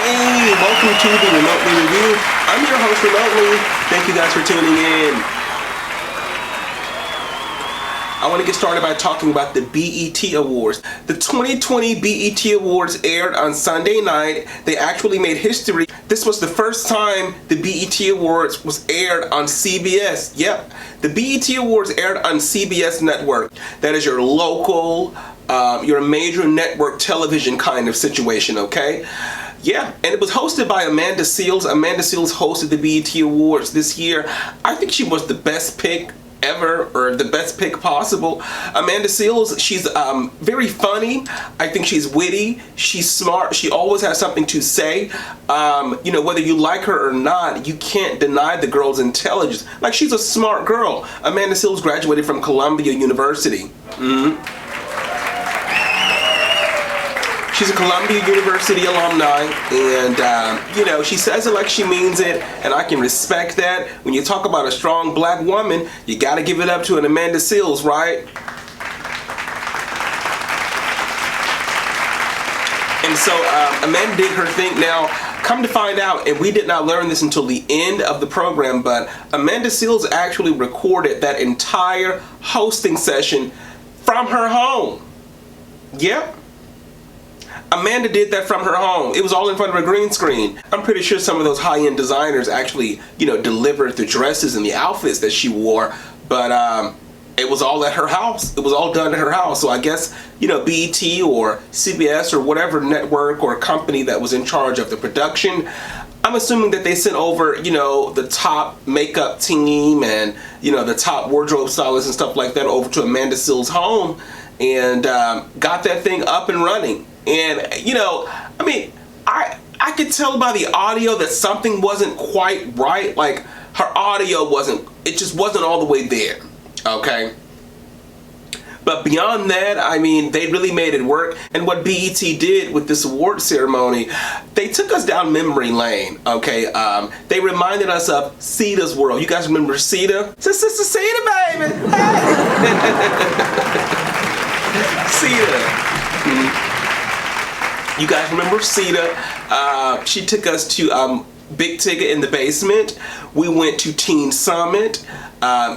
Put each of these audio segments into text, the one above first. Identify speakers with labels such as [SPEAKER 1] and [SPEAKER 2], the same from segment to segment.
[SPEAKER 1] Hey, welcome to the Remotely Review. I'm your host, Remotely. Thank you guys for tuning in. I want to get started by talking about the BET Awards. The 2020 BET Awards aired on Sunday night. They actually made history. This was the first time the BET Awards was aired on CBS. Yep, the BET Awards aired on CBS Network. That is your local, your major network television kind of situation, okay? Yeah, and it was hosted by Amanda Seales. Amanda Seales hosted the BET Awards this year. I think she was the best pick ever, or the best pick possible. Amanda Seales, she's very funny. I think she's witty. She's smart. She always has something to say. You know, whether you like her or not, you can't deny the girl's intelligence. Like, she's a smart girl. Amanda Seales graduated from Columbia University. She's a Columbia University alumni, and, you know, she says it like she means it, and I can respect that. When you talk about a strong black woman, you got to give it up to an Amanda Seales, right? And so Amanda did her thing. Now, come to find out, and we did not learn this until the end of the program, but Amanda Seales actually recorded that entire hosting session from her home. Yep. Amanda did that from her home. It was all in front of a green screen. I'm pretty sure some of those high-end designers actually, you know, delivered the dresses and the outfits that she wore, but it was all at her house. It was all done at her house. So I guess, you know, BET or CBS or whatever network or company that was in charge of the production, I'm assuming that they sent over, you know, the top makeup team and, you know, the top wardrobe stylists and stuff like that over to Amanda Seales' home and got that thing up and running. And, you know, I mean, I could tell by the audio that something wasn't quite right. Like, her audio it just wasn't all the way there, okay? But beyond that, I mean, they really made it work. And what BET did with this award ceremony, they took us down memory lane, okay? They reminded us of Sita's world. You guys remember Sita? Sister Sita, baby! Sita. You guys remember Sita? She took us to Big Ticket in the Basement. We went to Teen Summit.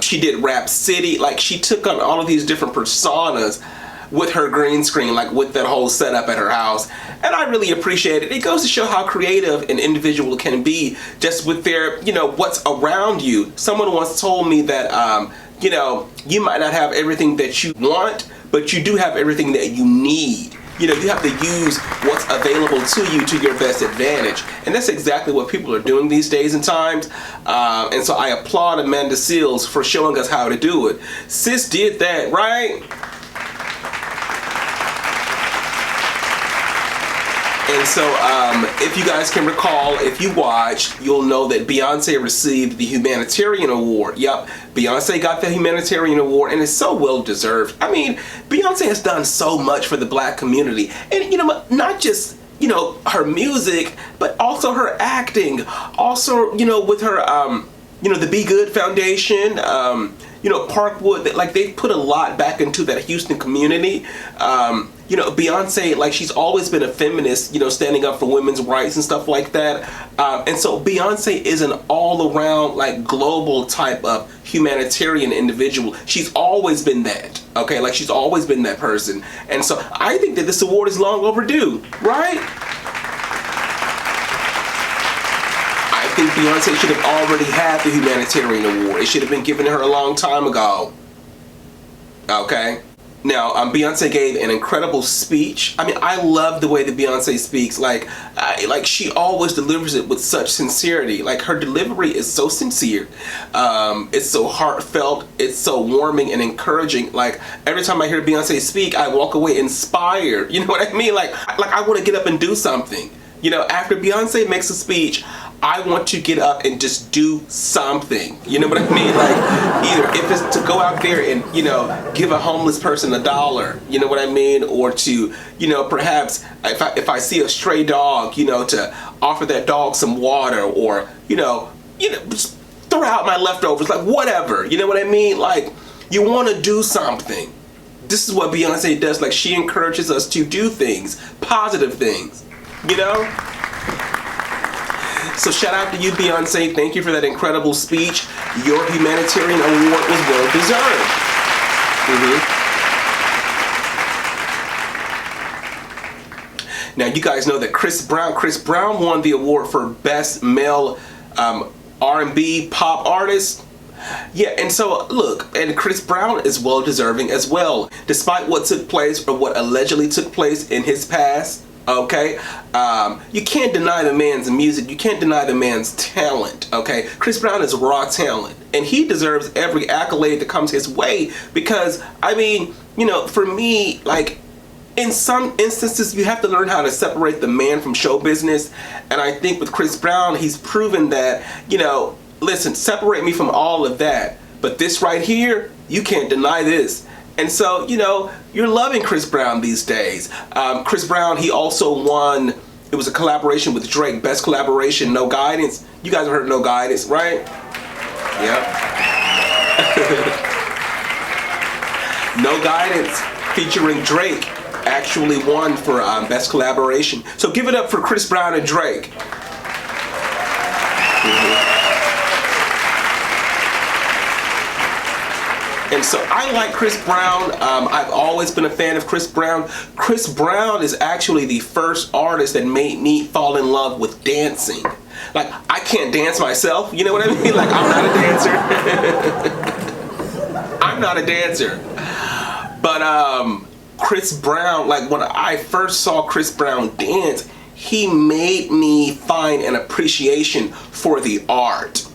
[SPEAKER 1] She did Rap City. Like, she took on all of these different personas with her green screen, like with that whole setup at her house. And I really appreciate it. It goes to show how creative an individual can be just with their, you know, what's around you. Someone once told me that, you know, you might not have everything that you want, but you do have everything that you need. You know, you have to use what's available to you to your best advantage. And that's exactly what people are doing these days and times. And so I applaud Amanda Seales for showing us how to do it. Sis did that, right? And so if you guys can recall, if you watched, you'll know that Beyonce received the Humanitarian Award. Yep, Beyonce got the Humanitarian Award, and it's so well deserved. I mean, Beyonce has done so much for the black community. And, you know, not just, you know, her music, but also her acting. Also, you know, with her, you know, the Be Good Foundation, you know, Parkwood, like, they've put a lot back into that Houston community. You know, Beyonce, like, she's always been a feminist, you know, standing up for women's rights and stuff like that. And so Beyonce is an all-around, like, global type of humanitarian individual. She's always been that, okay? Like, she's always been that person. And so I think that this award is long overdue, right? I think Beyonce should have already had the Humanitarian Award. It should have been given to her a long time ago, okay? Now, Beyonce gave an incredible speech. I mean, I love the way that Beyonce speaks. Like she always delivers it with such sincerity. Like, her delivery is so sincere. It's so heartfelt. It's so warming and encouraging. Like, every time I hear Beyonce speak, I walk away inspired. You know what I mean? Like I want to get up and do something. You know, after Beyonce makes a speech, I want to get up and just do something. You know what I mean? Like, either if it's to go out there and, you know, give a homeless person $1, you know what I mean? Or to, you know, perhaps if I see a stray dog, you know, to offer that dog some water, or, you know, just throw out my leftovers, like, whatever. You know what I mean? Like, you want to do something. This is what Beyonce does. Like, she encourages us to do things, positive things, you know? So shout out to you, Beyonce. Thank you for that incredible speech. Your Humanitarian Award was well deserved. Now you guys know that Chris Brown won the award for Best Male R&B Pop Artist. Yeah, and so look, and Chris Brown is well deserving as well, despite what took place or what allegedly took place in his past. Okay, you can't deny the man's music. You can't deny the man's talent. Okay, Chris Brown is raw talent, and he deserves every accolade that comes his way. Because I mean, you know, for me, like, in some instances, you have to learn how to separate the man from show business. And I think with Chris Brown, he's proven that, you know, listen, separate me from all of that. But this right here, you can't deny this. And so, you know, you're loving Chris Brown these days. Chris Brown, he also won, it was a collaboration with Drake, best collaboration, No Guidance. You guys have heard No Guidance, right? Yep. No Guidance featuring Drake actually won for best collaboration. So give it up for Chris Brown and Drake. And so I like Chris Brown. I've always been a fan of Chris Brown. Chris Brown is actually the first artist that made me fall in love with dancing. Like, I can't dance myself, you know what I mean? Like, I'm not a dancer. I'm not a dancer. But Chris Brown, like, when I first saw Chris Brown dance, he made me find an appreciation for the art.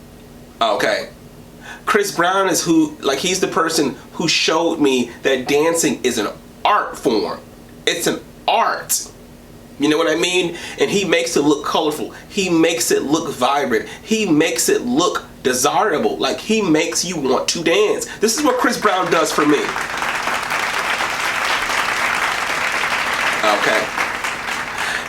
[SPEAKER 1] Okay. Chris Brown is who, like, he's the person who showed me that dancing is an art form. It's an art. You know what I mean? And he makes it look colorful. He makes it look vibrant. He makes it look desirable. Like, he makes you want to dance. This is what Chris Brown does for me. Okay.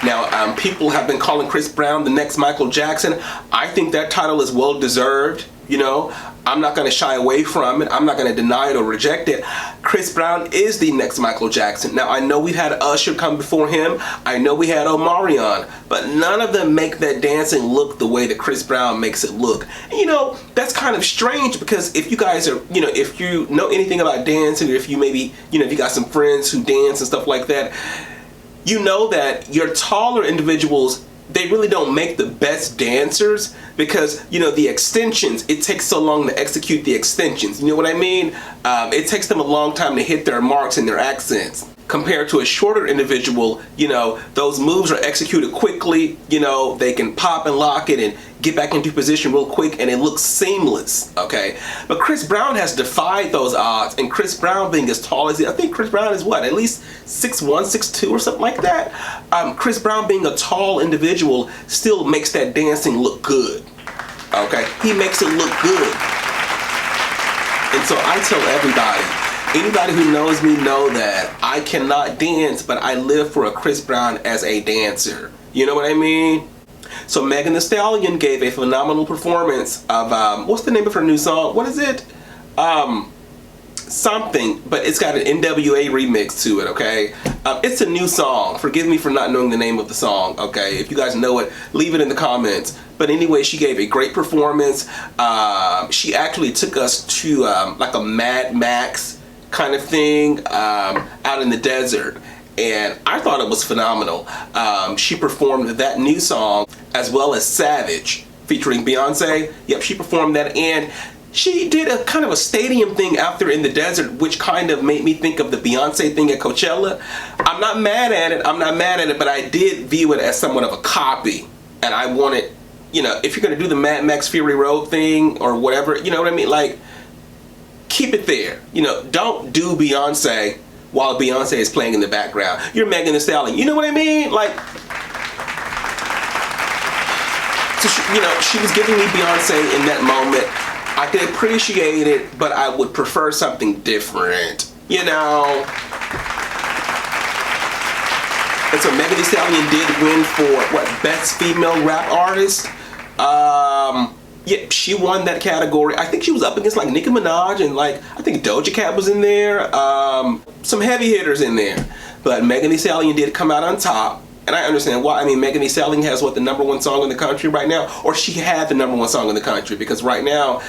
[SPEAKER 1] Now, people have been calling Chris Brown the next Michael Jackson. I think that title is well deserved. You know, I'm not going to shy away from it. I'm not going to deny it or reject it. Chris Brown is the next Michael Jackson. Now, I know we've had Usher come before him. I know we had Omarion. But none of them make that dancing look the way that Chris Brown makes it look. And, you know, that's kind of strange, because if you guys are, you know, if you know anything about dancing, or if you maybe, you know, if you got some friends who dance and stuff like that, you know that your taller individuals, they really don't make the best dancers, because, you know, the extensions, it takes so long to execute the extensions. You know what I mean? It takes them a long time to hit their marks and their accents. Compared to a shorter individual, you know, those moves are executed quickly. You know, they can pop and lock it and get back into position real quick, and it looks seamless, okay? But Chris Brown has defied those odds, and Chris Brown being as tall as he, I think Chris Brown is what, at least 6'1", 6'2", or something like that? Chris Brown being a tall individual still makes that dancing look good, okay? He makes it look good. And so I tell everybody, anybody who knows me know that I cannot dance, but I live for a Chris Brown as a dancer. You know what I mean? So Megan Thee Stallion gave a phenomenal performance of, what's the name of her new song? What is it? Something, but it's got an NWA remix to it, okay? It's a new song. Forgive me for not knowing the name of the song, okay? If you guys know it, leave it in the comments. But anyway, she gave a great performance. She actually took us to like a Mad Max kind of thing out in the desert, and I thought it was phenomenal. She performed that new song as well as Savage featuring Beyonce. Yep, she performed that, and she did a kind of a stadium thing out there in the desert, which kind of made me think of the Beyonce thing at Coachella. I'm not mad at it, but I did view it as somewhat of a copy, and I wanted, you know, if you're gonna do the Mad Max Fury Road thing or whatever, you know what I mean, like, keep it there. You know, don't do Beyonce while Beyonce is playing in the background. You're Megan Thee Stallion. You know what I mean? Like, so she, you know, she was giving me Beyonce in that moment. I can appreciate it, but I would prefer something different. You know? And so Megan Thee Stallion did win for, what, Best Female Rap Artist? Yeah, she won that category. I think she was up against like Nicki Minaj, and like, I think Doja Cat was in there. Some heavy hitters in there. But Megan Thee Stallion did come out on top. And I understand why. I mean, Megan Thee Stallion has what, the #1 song in the country right now? Or she had the #1 song in the country, because right now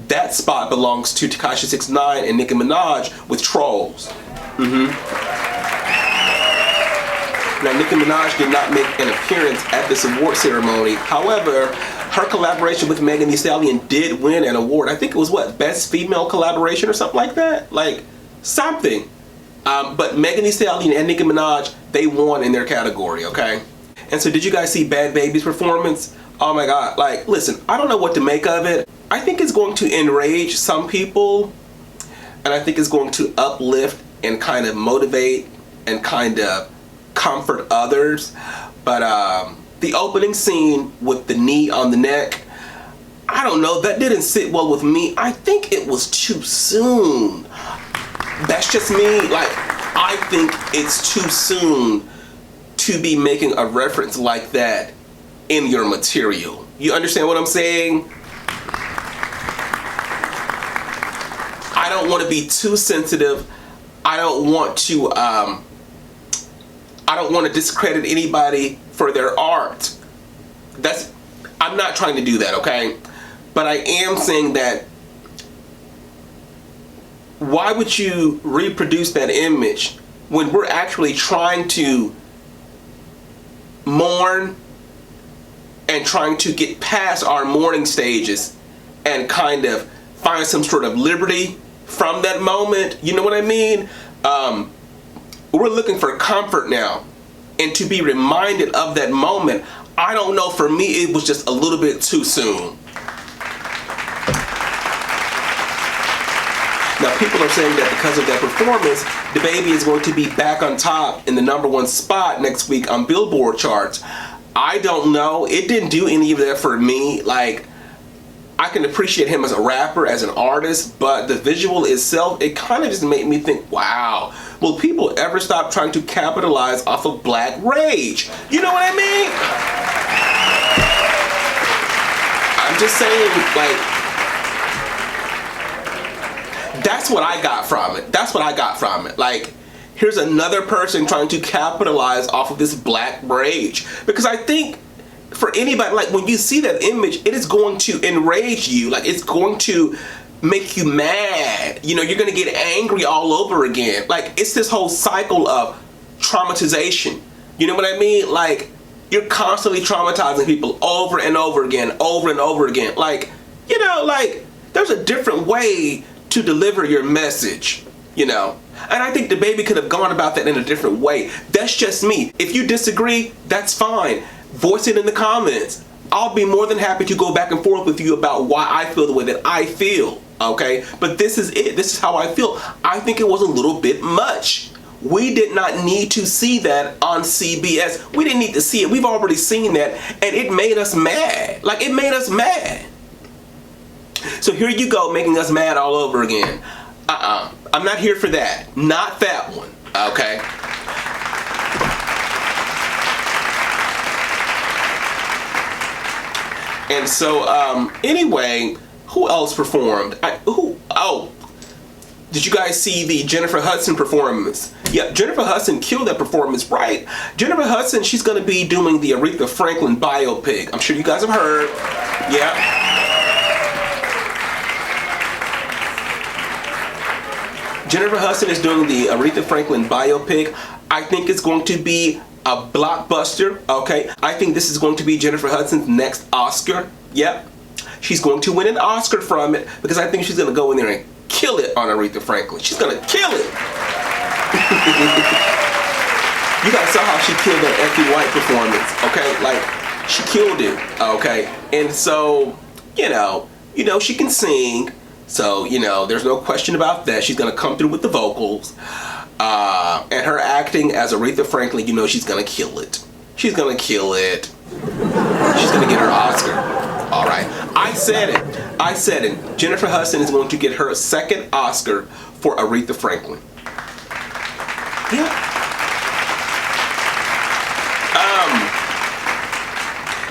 [SPEAKER 1] that spot belongs to Tekashi 6ix9ine and Nicki Minaj with Trolls. Now, Nicki Minaj did not make an appearance at this award ceremony. However, her collaboration with Megan Thee Stallion did win an award. I think it was what, Best Female Collaboration or something like that? Like, something. But Megan Thee Stallion and Nicki Minaj, they won in their category, okay? And so did you guys see Bad Baby's performance? Oh my God, like, listen, I don't know what to make of it. I think it's going to enrage some people, and I think it's going to uplift and kind of motivate and kind of comfort others. But the opening scene with the knee on the neck, I don't know, that didn't sit well with me. I think it was too soon. That's just me. Like, I think it's too soon to be making a reference like that in your material. You understand what I'm saying? I don't want to be too sensitive. I don't want to discredit anybody for their art. I'm not trying to do that, okay? But I am saying that why would you reproduce that image when we're actually trying to mourn and trying to get past our mourning stages and kind of find some sort of liberty from that moment? You know what I mean? We're looking for comfort now, and to be reminded of that moment, I don't know, for me it was just a little bit too soon. Now, people are saying that because of that performance, DaBaby is going to be back on top in the #1 spot next week on Billboard charts. I don't know. It didn't do any of that for me. Like, I can appreciate him as a rapper, as an artist, but the visual itself, it kind of just made me think, wow, will people ever stop trying to capitalize off of black rage? You know what I mean? I'm just saying, like, that's what I got from it. That's what I got from it. Like, here's another person trying to capitalize off of this black rage. Because I think for anybody, like, when you see that image, it is going to enrage you. Like, it's going to make you mad. You know, you're going to get angry all over again. Like, it's this whole cycle of traumatization. You know what I mean? Like, you're constantly traumatizing people over and over again, over and over again. Like, you know, like, there's a different way to deliver your message, you know. And I think DaBaby could have gone about that in a different way. That's just me. If you disagree, that's fine. Voice it in the comments. I'll be more than happy to go back and forth with you about why I feel the way that I feel, okay? But this is it. This is how I feel. I think it was a little bit much. We did not need to see that on CBS. We didn't need to see it. We've already seen that, and it made us mad. Like, it made us mad. So here you go, making us mad all over again. I'm not here for that. Not that one, okay? And so, anyway, who else performed? Did you guys see the Jennifer Hudson performance? Yeah, Jennifer Hudson killed that performance, right? Jennifer Hudson, she's going to be doing the Aretha Franklin biopic. I'm sure you guys have heard. Yeah. Jennifer Hudson is doing the Aretha Franklin biopic. I think it's going to be a blockbuster, okay? I think this is going to be Jennifer Hudson's next Oscar. Yep. She's going to win an Oscar from it because I think she's going to go in there and kill it on Aretha Franklin. She's going to kill it. You guys saw how she killed that Effie White performance, okay? Like, she killed it, okay? And so, you know, she can sing. So, you know, there's no question about that. She's going to come through with the vocals. And her acting as Aretha Franklin, you know, she's going to kill it. She's going to kill it. She's going to get her Oscar. All right. I said it. Jennifer Hudson is going to get her second Oscar for Aretha Franklin. Yeah.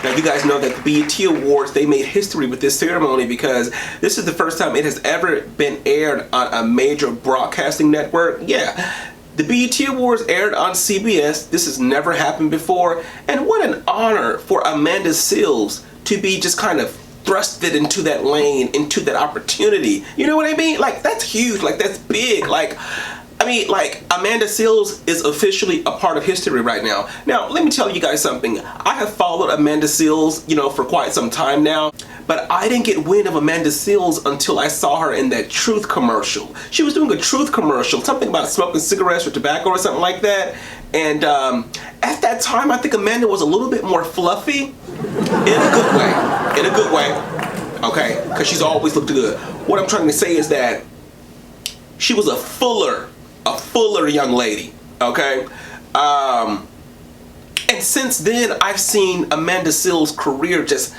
[SPEAKER 1] Now, you guys know that the BET Awards, they made history with this ceremony because this is the first time it has ever been aired on a major broadcasting network. Yeah, The BET Awards aired on CBS. This has never happened before. And what an honor for Amanda Seales to be just kind of thrusted into that lane, into that opportunity. You know what I mean? Like, that's huge. Like, that's big. Like, I mean, like, Amanda Seales is officially a part of history right now. Now, let me tell you guys something. I have followed Amanda Seales, you know, for quite some time now, but I didn't get wind of Amanda Seales until I saw her in that Truth commercial. She was doing a Truth commercial, something about smoking cigarettes or tobacco or something like that. And at that time, I think Amanda was a little bit more fluffy, in a good way. In a good way, okay? Because she's always looked good. What I'm trying to say is that she was a fuller young lady, okay? And since then, I've seen Amanda Seales' career just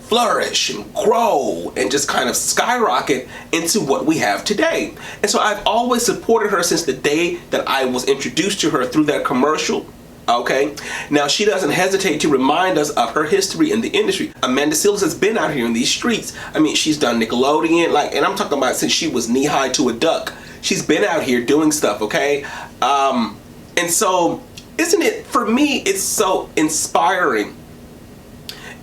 [SPEAKER 1] flourish and grow and just kind of skyrocket into what we have today. And so I've always supported her since the day that I was introduced to her through that commercial. Okay, now she doesn't hesitate to remind us of her history in the industry. Amanda Seales has been out here in these streets. I mean, she's done Nickelodeon, like, and I'm talking about since she was knee high to a duck. She's been out here doing stuff, okay? And so, isn't it, for me, it's so inspiring.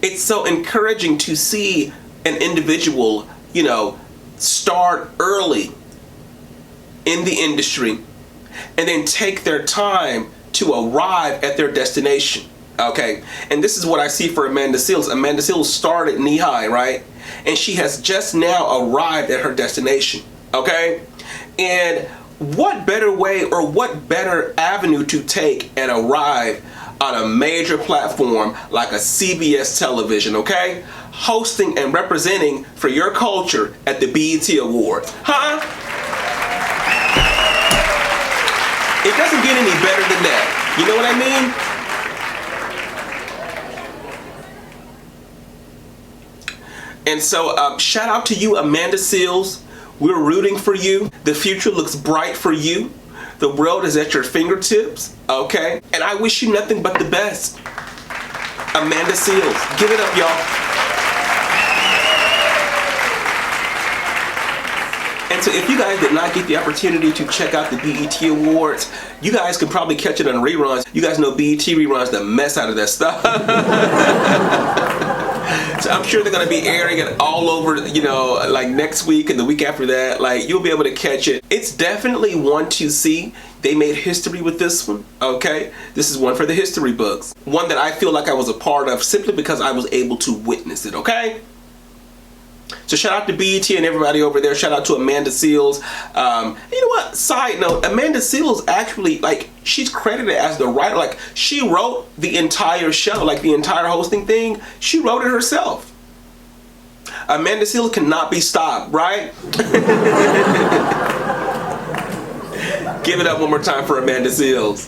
[SPEAKER 1] It's so encouraging to see an individual, you know, start early in the industry and then take their time to arrive at their destination, okay? And this is what I see for Amanda Seales. Amanda Seales started knee high, right? And she has just now arrived at her destination, okay? And what better way or what better avenue to take and arrive on a major platform like a CBS television, okay? Hosting and representing for your culture at the BET Awards, huh? It doesn't get any better than that. You know what I mean? And so shout out to you, Amanda Seales. We're rooting for you. The future looks bright for you. The world is at your fingertips, okay? And I wish you nothing but the best. Amanda Seales. Give it up, y'all. And so if you guys did not get the opportunity to check out the BET Awards, you guys can probably catch it on reruns. You guys know BET reruns the mess out of that stuff. So I'm sure they're going to be airing it all over, you know, like next week and the week after that. Like, you'll be able to catch it. It's definitely one to see. They made history with this one, okay? This is one for the history books. One that I feel like I was a part of simply because I was able to witness it, okay? So shout out to BET and everybody over there. Shout out to Amanda Seales. You know what? Side note, Amanda Seales actually, like, she's credited as the writer. Like, she wrote the entire show, like the entire hosting thing. She wrote it herself. Amanda Seales cannot be stopped, right? Give it up one more time for Amanda Seales.